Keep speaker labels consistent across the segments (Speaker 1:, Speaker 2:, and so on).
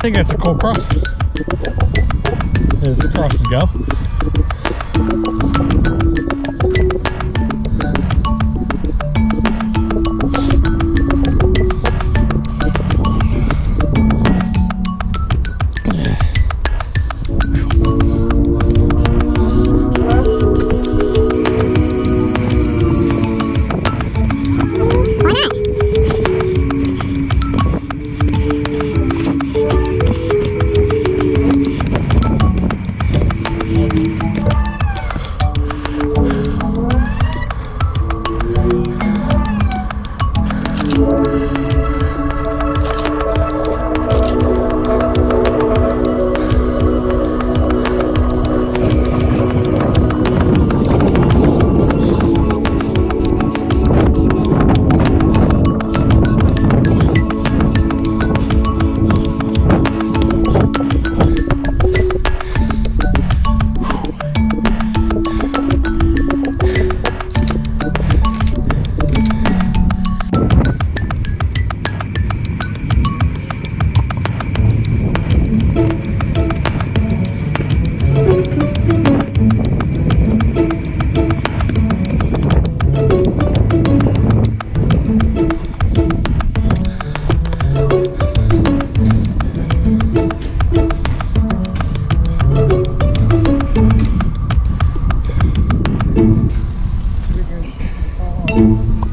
Speaker 1: think that's a cool cross. As the crosses go.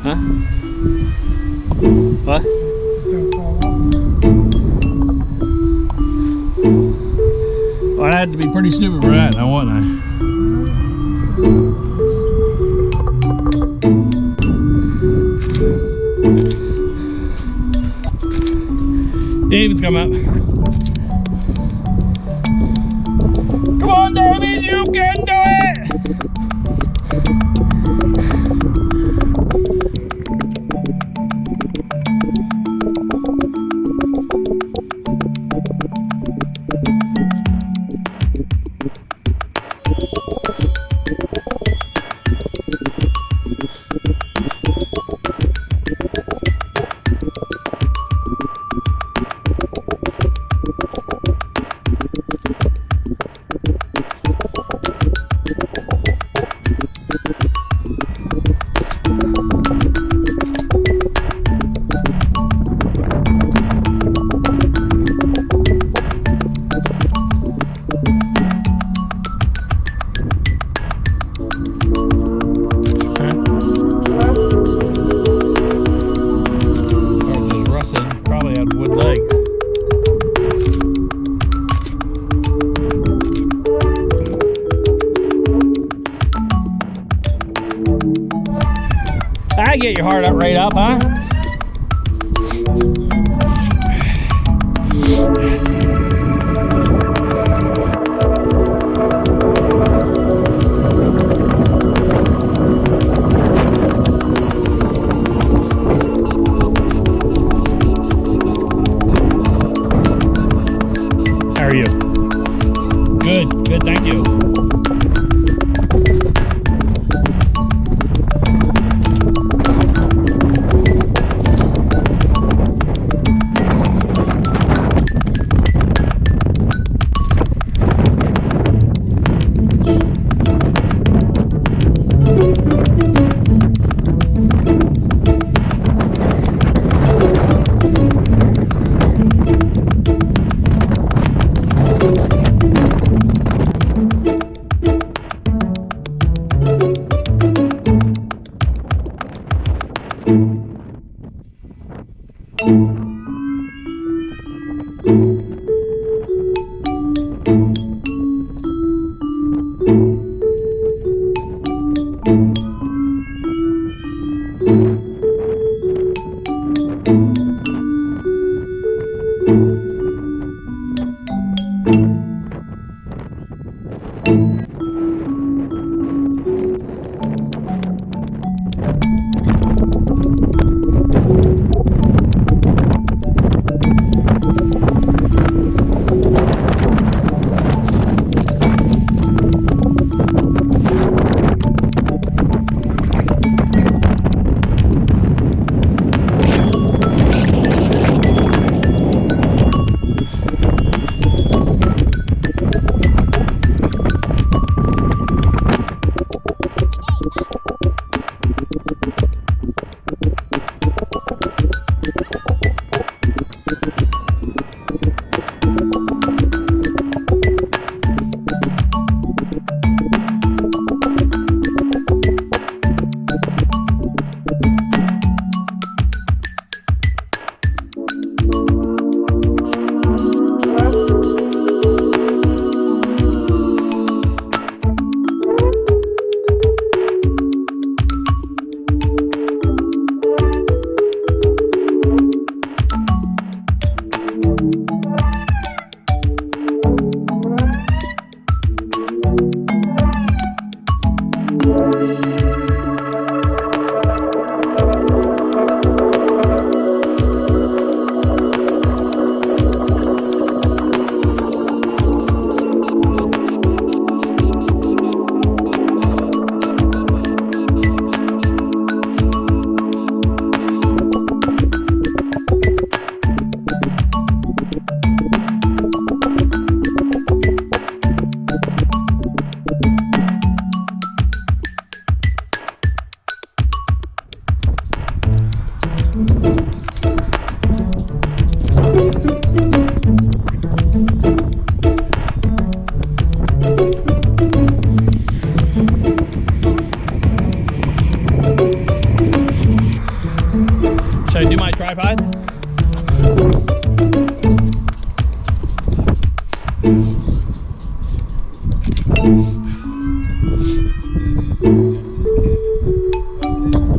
Speaker 2: Huh? What?
Speaker 1: Just don't fall off. Well, I had to be pretty stupid for that, now wasn't I? David's come up. Come on, David, you can do it! I get your heart rate up, huh? How are you? Good, good, thank you.
Speaker 2: Should I do my tripod?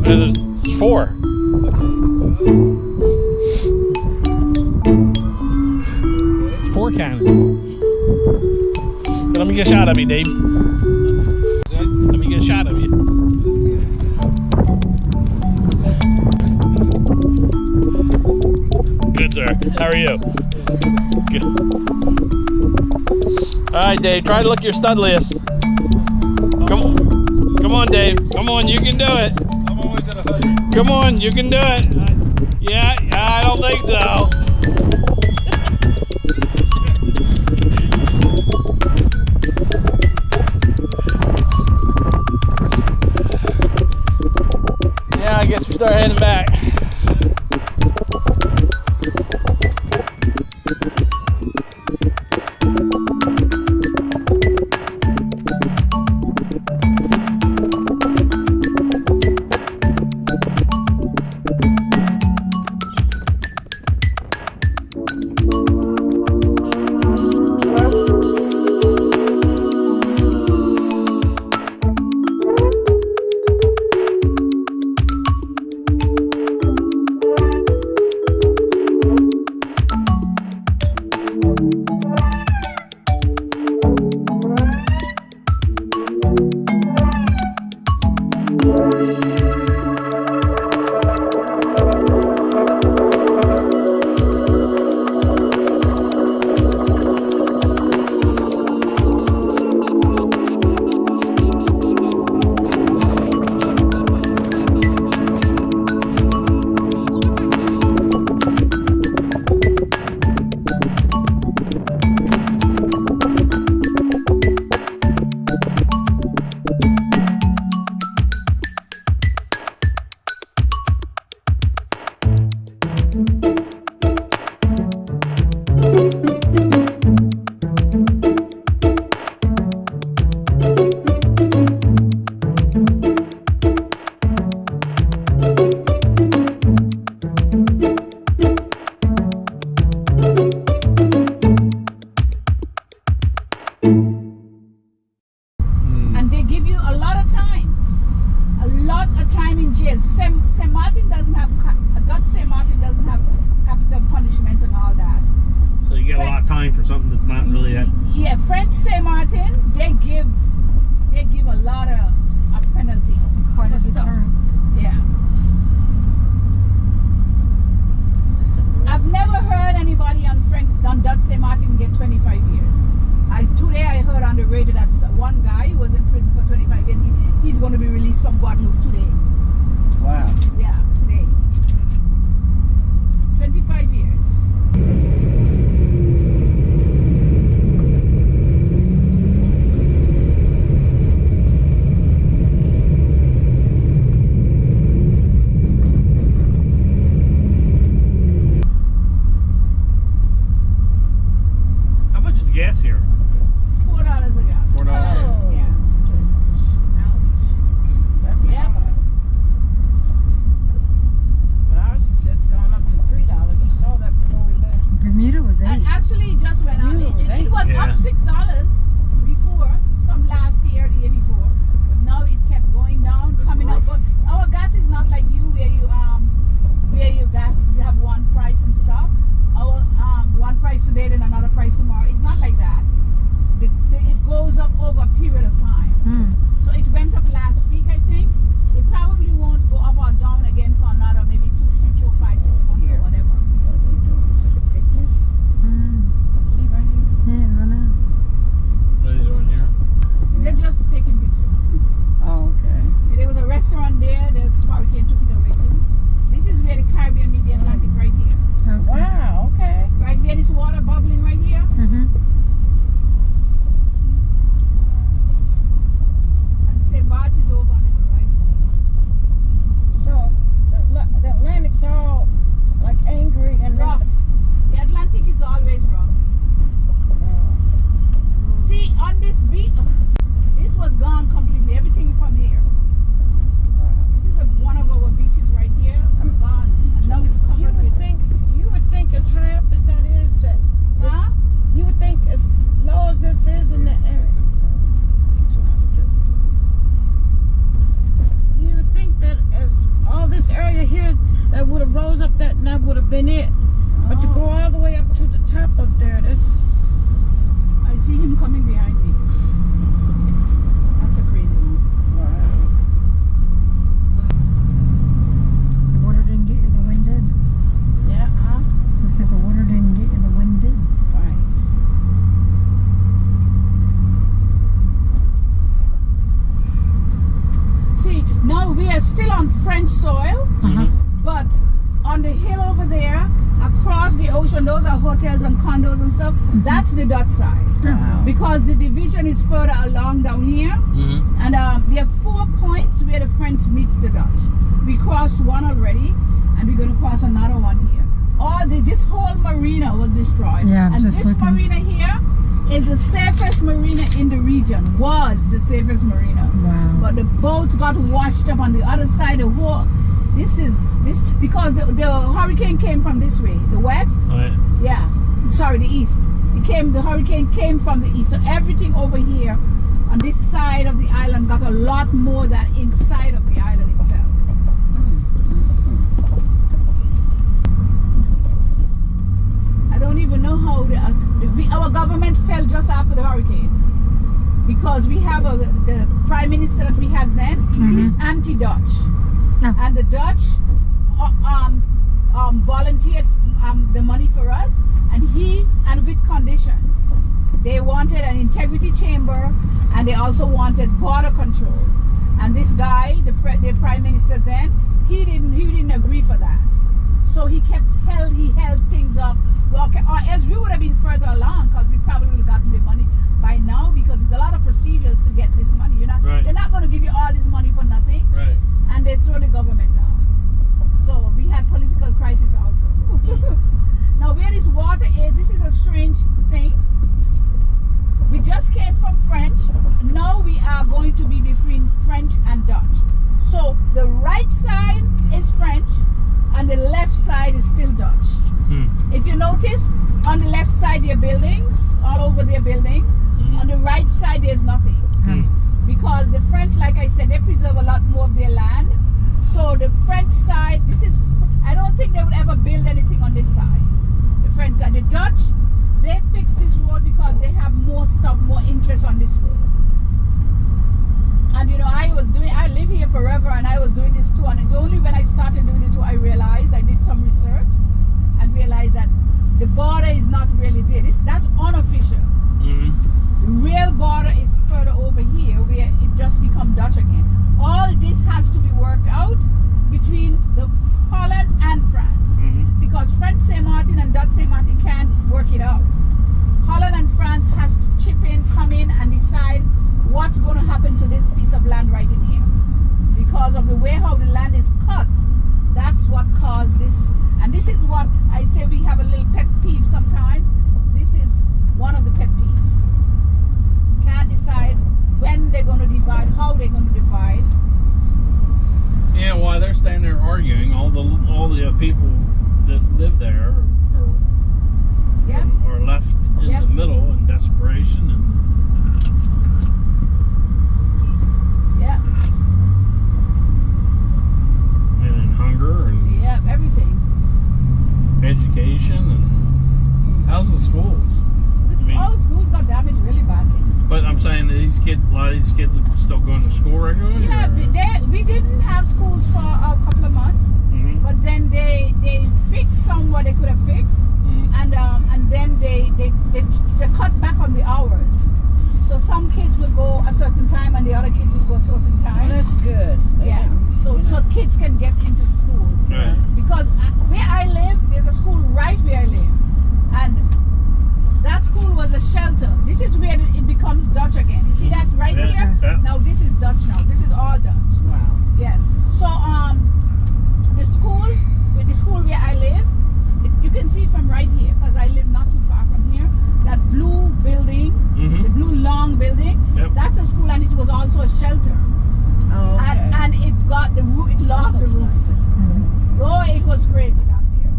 Speaker 2: There's 4. It's 4 cannons. Let me get a shot of you, Dave. Let me get a shot of you. Good, sir. How are you? Good. All right, Dave. Try to look your stud list. Come on, Dave. Come on, you can do it.
Speaker 1: I'm always at 100.
Speaker 2: Come on, you can do it. Yeah, I don't think so. Yeah, I guess we start heading back.
Speaker 3: And they give you a lot of time in jail. St. Martin doesn't have, St. Martin doesn't have capital punishment and all that.
Speaker 2: So you get a lot of time for something that's not really that.
Speaker 3: Yeah, French St. Martin, they give a lot of penalty.
Speaker 4: It's quite a
Speaker 3: stuff.
Speaker 4: deterrent.
Speaker 3: Yeah. I've never heard anybody on French done St. Martin get 25 years. Today I heard on the radio that one guy who was in prison for 25 years, he's going to be released from Guadeloupe today.
Speaker 1: Wow.
Speaker 3: Yeah, today. 25 years.
Speaker 2: How much is the gas here?
Speaker 3: $4 a gallon.
Speaker 2: $4.
Speaker 3: Oh, yeah.
Speaker 4: That's
Speaker 3: Yep.
Speaker 4: hard. But ours has just gone up to $3. You saw that before we left.
Speaker 5: Bermuda was 8.
Speaker 3: Actually, it just went on. It was
Speaker 2: Yeah.
Speaker 3: up $6 before, some last year, the year before. But now it kept going down, coming up. But our gas is not like you, where you gas, you have one price and stuff. Our one price today, then another price tomorrow. It's not like that. It goes up over a period of time. So it went up last week, I think. It probably won't go up or down again for another maybe 2, 3, 4, 5, 6 months or whatever.
Speaker 4: What are they doing? Pictures? See right here?
Speaker 5: Yeah, I know.
Speaker 2: What are they doing here?
Speaker 4: goes up that would have been it. But to go all the way up to the top of there, that's...
Speaker 3: I see him coming behind me. That's a crazy one.
Speaker 5: The water didn't get you, the wind did.
Speaker 4: Yeah, huh?
Speaker 5: Just if the water didn't get you, the wind did.
Speaker 4: Right.
Speaker 3: See, now we are still on French soil, but on the hill over there, across the ocean, those are hotels and condos and stuff. That's the Dutch side.
Speaker 4: Wow.
Speaker 3: Because the division is further along down here. And there are 4 points where the French meets the Dutch. We crossed one already, and we're going to cross another one here. This whole marina was destroyed.
Speaker 5: Yeah,
Speaker 3: and
Speaker 5: just
Speaker 3: this
Speaker 5: looking.
Speaker 3: marina here is the safest marina in the region. Was the safest marina.
Speaker 5: Wow.
Speaker 3: But the boats got washed up on the other side of the wall. Because the hurricane came from this way, the west. Yeah, sorry, the east. The hurricane came from the east. So everything over here on this side of the island got a lot more than inside of the island itself. I don't even know how our government fell just after the hurricane. Because we have the prime minister that we had then, he's anti-Dutch. And the Dutch volunteered the money for us, and with conditions. They wanted an integrity chamber, and they also wanted border control. And this guy, the prime minister then, he didn't agree for that. So he held things up. Well, or else we would have been further along, because we probably would have gotten the money by now, because it's a lot of procedures to get this money. They're not going to give you all this money for nothing.
Speaker 2: Right.
Speaker 3: And they throw the government down. So we had political crisis also. Now where this water is, this is a strange thing. We just came from French. Now we are going to be between French and Dutch. So the right side is French and the left side is still Dutch. If you notice, on the left side there are buildings, all over their buildings. On the right side there's nothing. Because the French, like I said, they preserve a lot more of their land. So the French side, I don't think they would ever build anything on this side. The French side. The Dutch, they fixed this road because they have more stuff, more interest on this road. And I live here forever, and I was doing this too. And it's only when I started doing it too, I realized, I did some research and realized that the border is not really there. That's unofficial. The real border is further over here, where it just become Dutch again. All this has to be worked out between the Holland and France, because French Saint Martin and Dutch Saint Martin can't work it out. Holland and France has to chip in, come in, and decide what's going to happen to this piece of land right in here, because of the way how the land is cut. That's what caused this, and this is what I say we have a little pet peeve sometimes. This is one of the pet peeves. Can't decide when they're going to divide, how they're going to divide.
Speaker 2: Yeah, while they're standing there arguing, all the people that live there are left in the middle in desperation and in hunger and
Speaker 3: everything.
Speaker 2: Education and how's the schools?
Speaker 3: All the schools got damaged really badly.
Speaker 2: But I'm saying that a lot of these kids are still going to school regularly?
Speaker 3: Yeah, we didn't have schools for a couple of months, but then they fixed some what they could have fixed, and then they cut back on the hours. So some kids will go a certain time and the other kids will go a certain time.
Speaker 4: Well, that's good.
Speaker 3: So kids can get into school.
Speaker 2: Right.
Speaker 3: Because where I live, there's a school right where I live, and that school was a shelter. This is where it becomes Dutch again. You see that right here?
Speaker 2: Yeah.
Speaker 3: Now this is Dutch now. This is all Dutch.
Speaker 4: Wow.
Speaker 3: Yes. So the school where I live, you can see it from right here, because I live not too far from here. That blue building, the blue long building, that's a school, and it was also a shelter.
Speaker 4: Oh, okay.
Speaker 3: And it lost the roof. Oh, it was crazy back there.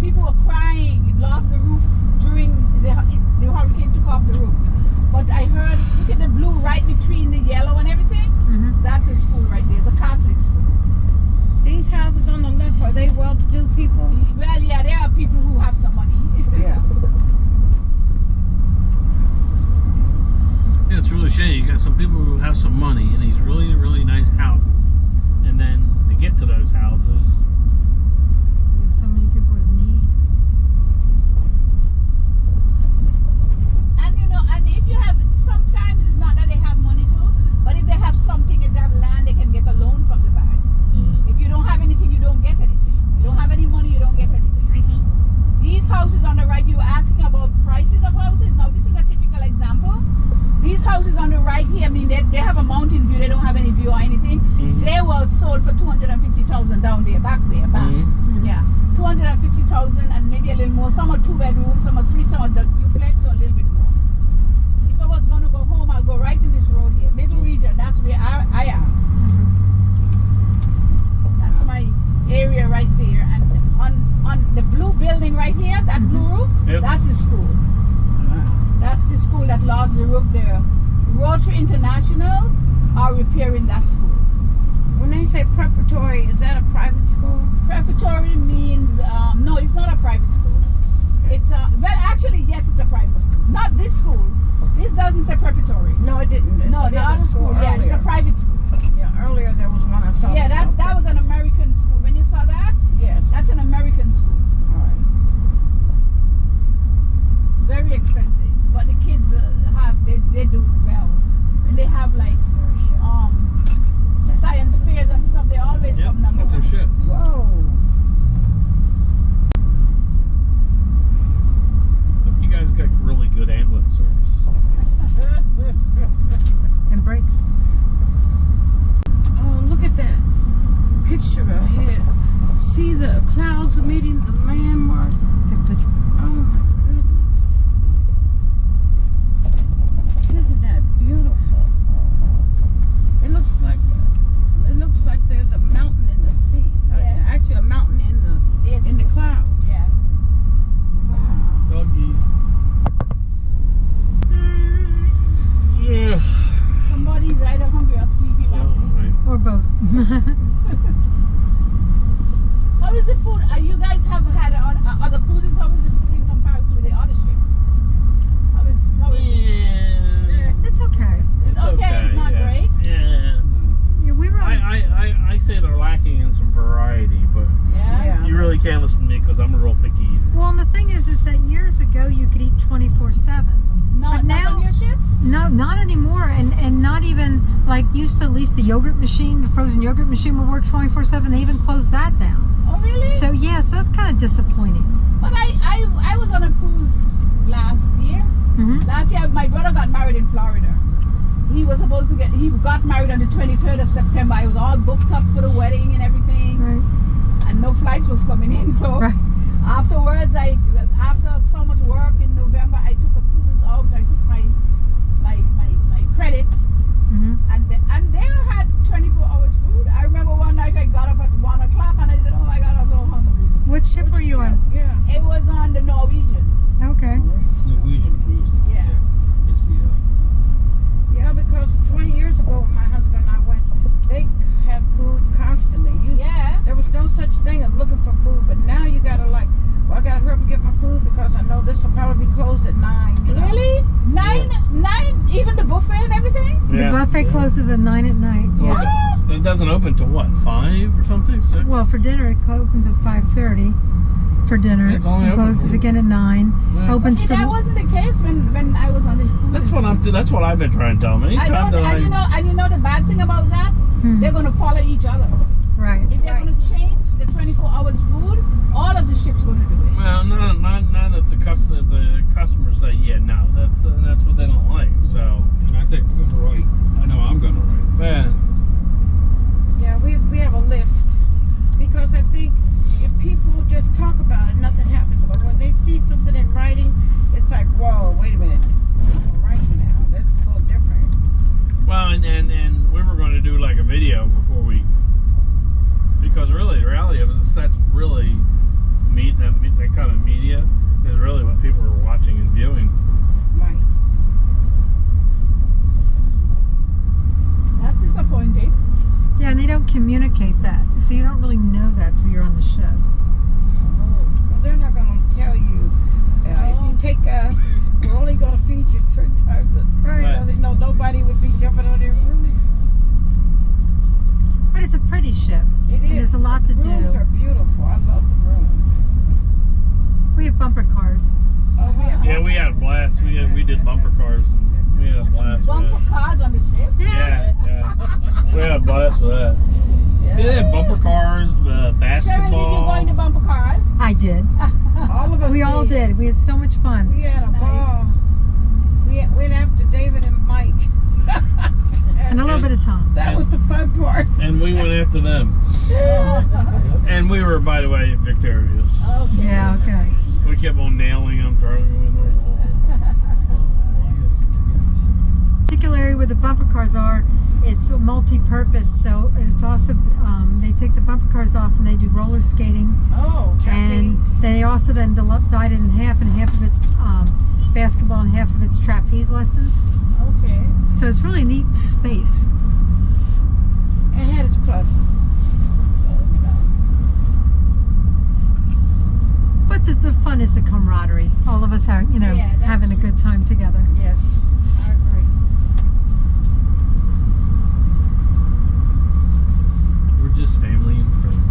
Speaker 3: People were crying. It lost the roof during the hurricane took off the roof. But I heard, look at the blue right between the yellow and everything. That's a school right there. It's a Catholic school.
Speaker 4: These houses on the left Are they well-to-do people?
Speaker 3: Well, yeah, there are people who have some money.
Speaker 4: Yeah.
Speaker 2: Yeah, it's really shady. You got some people who have some money in these really, really nice houses, and then to get to those houses,
Speaker 5: There's so many people with need.
Speaker 3: And you know, and if you have, sometimes it's not that they have money too, but if they have something, if they have land, they can get a loan from the bank. If you don't have anything, you don't get anything. You don't have any money, you don't get anything. These houses on the right, you were asking about prices of houses. Now, this is a typical example. These houses on the right here, I mean, they have a mountain view. They don't have any view or anything. They were sold for $250,000 down there, back. Yeah, 250,000 and maybe a little more. Some are 2 bedrooms, some are 3, some are the duplex or a little bit more. If I was going to go home, I'll go right in this road here, middle region. That's where I am. That's my area right there. And on the blue building right here, that blue roof, that's the school. That's the school that lost the roof there. Rotary International are repairing that school.
Speaker 4: When they say preparatory, is that a private school?
Speaker 3: Preparatory means, no, it's not a private school. It's, well, actually, yes, it's a private school. Not this school. This doesn't say preparatory.
Speaker 4: No, it didn't. It's
Speaker 3: No, the other school, yeah, it's a private school.
Speaker 4: Yeah, earlier there was one I saw.
Speaker 3: Yeah, that was an American school. When you saw that,
Speaker 4: Yes.
Speaker 3: that's an American school.
Speaker 4: All right.
Speaker 3: Very expensive, but the kids they do well. When they have like science fairs and stuff, they always come number
Speaker 2: that's
Speaker 3: one.
Speaker 2: their shit.
Speaker 4: Whoa.
Speaker 2: You guys got really good ambulance service.
Speaker 5: And brakes.
Speaker 4: Oh, look at that picture ahead. See the clouds meeting the landmark.
Speaker 5: Take a picture.
Speaker 4: Oh my goodness. Isn't that beautiful? It looks like there's a mountain in the sea.
Speaker 3: Yes.
Speaker 4: Actually a mountain in the clouds.
Speaker 3: Yeah.
Speaker 4: Wow.
Speaker 2: Doggies. Yeah.
Speaker 3: Somebody's either hungry or sleepy back there.
Speaker 5: Or both.
Speaker 3: How is the food? You guys have had on other cruises. How is the food in comparison with the other ships? How is it?
Speaker 5: It's okay.
Speaker 3: It's okay. It's not great.
Speaker 2: Yeah.
Speaker 5: Yeah, we were on,
Speaker 2: I say they're lacking in some variety, but
Speaker 3: Yeah.
Speaker 2: you really can't listen to me because I'm a real picky eater.
Speaker 5: well, and the thing is that years ago you could eat 24/7.
Speaker 3: Not
Speaker 5: now-
Speaker 3: on your ship.
Speaker 5: No, not anymore, and not even like used to. At least the yogurt machine, the frozen yogurt machine, would work 24/7. They even closed that down.
Speaker 3: Oh really?
Speaker 5: So yes, that's kind of disappointing.
Speaker 3: But I was on a cruise last year. Last year, my brother got married in Florida. He was supposed to he got married on the 23rd of September. I was all booked up for the wedding and everything,
Speaker 5: Right.
Speaker 3: and no flights was coming in. So
Speaker 5: Right.
Speaker 3: afterwards, after so much work in November, I took a cruise out. I took my credit, and they had 24 hours food. I remember one night I got up at 1 o'clock and I said, "Oh my God, I'm so hungry."
Speaker 5: What ship were you on?
Speaker 4: Yeah.
Speaker 3: It was on the Norwegian.
Speaker 5: Okay.
Speaker 6: Norwegian cruise.
Speaker 3: Yeah.
Speaker 6: It's the
Speaker 4: Yeah, because 20 years ago when my husband and I went, they had food constantly.
Speaker 3: Yeah.
Speaker 4: There was no such thing of looking for food, but now you gotta I gotta hurry up and get my food because I know this will probably be closed at 9. You know?
Speaker 3: Really? Nine, even the buffet and everything?
Speaker 5: The buffet closes at 9 at night.
Speaker 2: Well,
Speaker 5: Yeah.
Speaker 2: it doesn't open till what, 5 or something? 6?
Speaker 5: Well, for dinner it opens at 5:30. For dinner,
Speaker 2: It's only
Speaker 5: it
Speaker 2: open
Speaker 5: closes
Speaker 2: for-
Speaker 5: again at 9.
Speaker 2: Yeah.
Speaker 5: Opens
Speaker 3: See,
Speaker 5: to
Speaker 3: that wasn't the case when I was on the cruise.
Speaker 2: That's what I've been trying to tell me.
Speaker 3: I don't, and you know the bad thing about that? They're going to follow each other.
Speaker 5: right.
Speaker 3: If they're going to change the 24 hours food, all of the ships going to do it.
Speaker 2: Well, not that the customers say, yeah, no, that's what they don't like. So,
Speaker 6: and I think we're gonna write. I know I'm gonna write.
Speaker 2: yeah.
Speaker 4: Yeah, we have a list because I think if people just talk about it, nothing happens. But when they see something in writing, it's like, whoa, wait a minute, we're writing now. That's a little different.
Speaker 2: Well, and we were going to do like a video before because really the reality of it is that's really that kind of media is really what people are watching and viewing.
Speaker 4: Right.
Speaker 3: That's disappointing.
Speaker 5: Yeah, and they don't communicate that, so you don't really know that till you're on the ship.
Speaker 4: Well, they're not going to tell you. If you take us, we're only going to feed you certain times.
Speaker 5: Right.
Speaker 4: You know, nobody would be jumping on their roofs.
Speaker 5: But it's a pretty ship.
Speaker 4: It
Speaker 5: And
Speaker 4: is.
Speaker 5: there's a lot to
Speaker 4: The rooms
Speaker 5: do.
Speaker 4: are beautiful. I love the room.
Speaker 5: We have bumper cars.
Speaker 4: Oh, we have
Speaker 2: Yeah, we had a blast. We did bumper cars. And we had a blast with
Speaker 3: Bumper
Speaker 2: that.
Speaker 3: cars on the ship.
Speaker 2: Yeah, yeah. We had a blast with that.
Speaker 4: Yeah.
Speaker 2: Yeah, bumper cars,
Speaker 3: Cheryl, did you
Speaker 2: basketball.
Speaker 3: go into bumper cars?
Speaker 5: I did.
Speaker 4: All of us
Speaker 5: We all did. We had so much fun.
Speaker 4: We had a
Speaker 3: Nice.
Speaker 4: ball. We went after David and Mike.
Speaker 5: And a little bit of Tom.
Speaker 4: That was the fun part.
Speaker 2: And we went after them. And we were, by the way, victorious.
Speaker 3: Okay.
Speaker 5: Yeah, okay.
Speaker 2: We kept on nailing them, throwing them in the wall.
Speaker 5: Particular area where the bumper cars are, it's a multi-purpose, so it's also, they take the bumper cars off and they do roller skating.
Speaker 3: Oh.
Speaker 5: And they also then divide it in half, and half of it's basketball and half of it's trapeze lessons.
Speaker 3: Okay.
Speaker 5: So it's really neat space.
Speaker 4: It had its pluses. So, you know.
Speaker 5: But the fun is the camaraderie. All of us are,
Speaker 3: Yeah, that's
Speaker 5: having a good time together.
Speaker 4: Yes.
Speaker 3: I agree.
Speaker 2: We're just family and friends.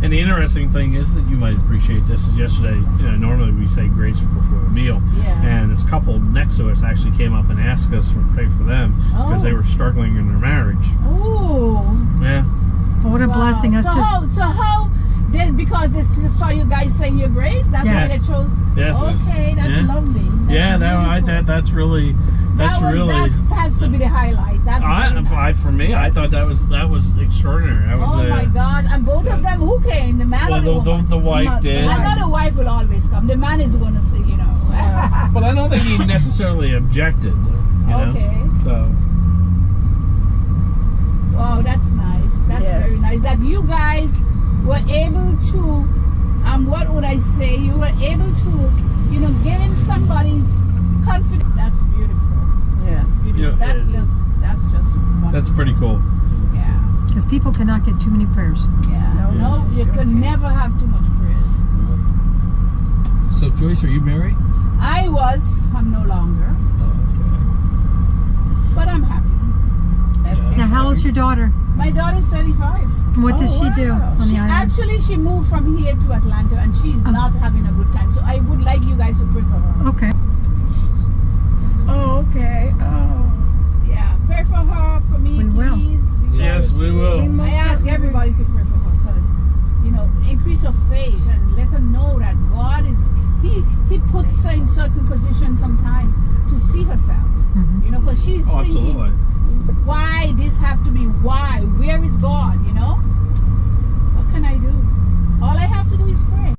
Speaker 2: And the interesting thing is that you might appreciate this is yesterday, normally we say grace before a meal.
Speaker 3: Yeah.
Speaker 2: And this couple next to us actually came up and asked us to pray for them because they were struggling in their marriage.
Speaker 3: Oh.
Speaker 2: Yeah.
Speaker 5: But what a blessing. Us
Speaker 3: So how then, because they saw you guys saying your grace, that's
Speaker 5: Yes.
Speaker 3: why they chose.
Speaker 2: Yes.
Speaker 3: Okay, that's
Speaker 2: Yeah.
Speaker 3: lovely. That's
Speaker 2: Yeah,
Speaker 3: beautiful.
Speaker 2: that's really
Speaker 3: that has to be the highlight. That's very nice.
Speaker 2: for me, I thought that was extraordinary. That was
Speaker 3: Oh my God! And both of them, who came? The man or the woman?
Speaker 2: the wife did.
Speaker 3: I know the wife will always come. The man is going to see,
Speaker 2: But I don't think he necessarily objected. You know?
Speaker 3: Okay.
Speaker 2: So
Speaker 3: Wow, that's nice. That's
Speaker 4: Yes.
Speaker 3: very nice. That you guys were able to, what would I say? You were able to, gain somebody's confidence. That's beautiful.
Speaker 4: Yes.
Speaker 3: Beautiful.
Speaker 2: Yeah,
Speaker 3: that's
Speaker 2: it
Speaker 3: just wonderful.
Speaker 2: that's pretty cool.
Speaker 3: Yeah.
Speaker 5: Because people cannot get too many prayers.
Speaker 3: Yeah. No, you
Speaker 4: sure
Speaker 3: can
Speaker 4: can.
Speaker 3: never have too much prayers.
Speaker 6: So, Joyce, are you married?
Speaker 3: I'm no longer,
Speaker 6: Oh,
Speaker 3: but I'm happy.
Speaker 5: Now, how old's your daughter?
Speaker 3: My daughter's 35.
Speaker 5: And what does
Speaker 4: Oh,
Speaker 5: she do
Speaker 4: wow.
Speaker 5: on the island?
Speaker 3: She moved from here to Atlanta, and she's not having a good time. So I would like you guys to pray for her.
Speaker 5: Okay.
Speaker 4: Oh, okay. Oh.
Speaker 3: Yeah, pray for her for me,
Speaker 5: We will.
Speaker 3: please. because
Speaker 2: Yes, we will.
Speaker 4: We most
Speaker 3: I ask
Speaker 4: certainly
Speaker 3: everybody to pray for her because, increase her faith and let her know that God is. He puts her in certain positions sometimes to see herself.
Speaker 5: Mhm.
Speaker 3: Because she's
Speaker 2: Oh,
Speaker 3: thinking,
Speaker 2: absolutely.
Speaker 3: why this have to be? Why? Where is God? What can I do? All I have to do is pray.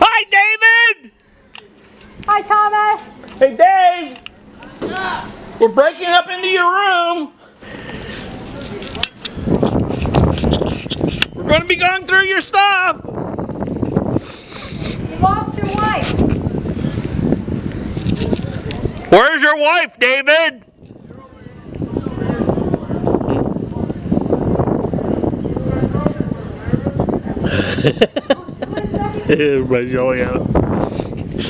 Speaker 1: Hi, David!
Speaker 5: Hi, Thomas.
Speaker 1: Hey, Dave! We're breaking up into your room. We're going to be going through your stuff.
Speaker 5: You lost your wife.
Speaker 1: Where's your wife, David? Everybody's yelling at him.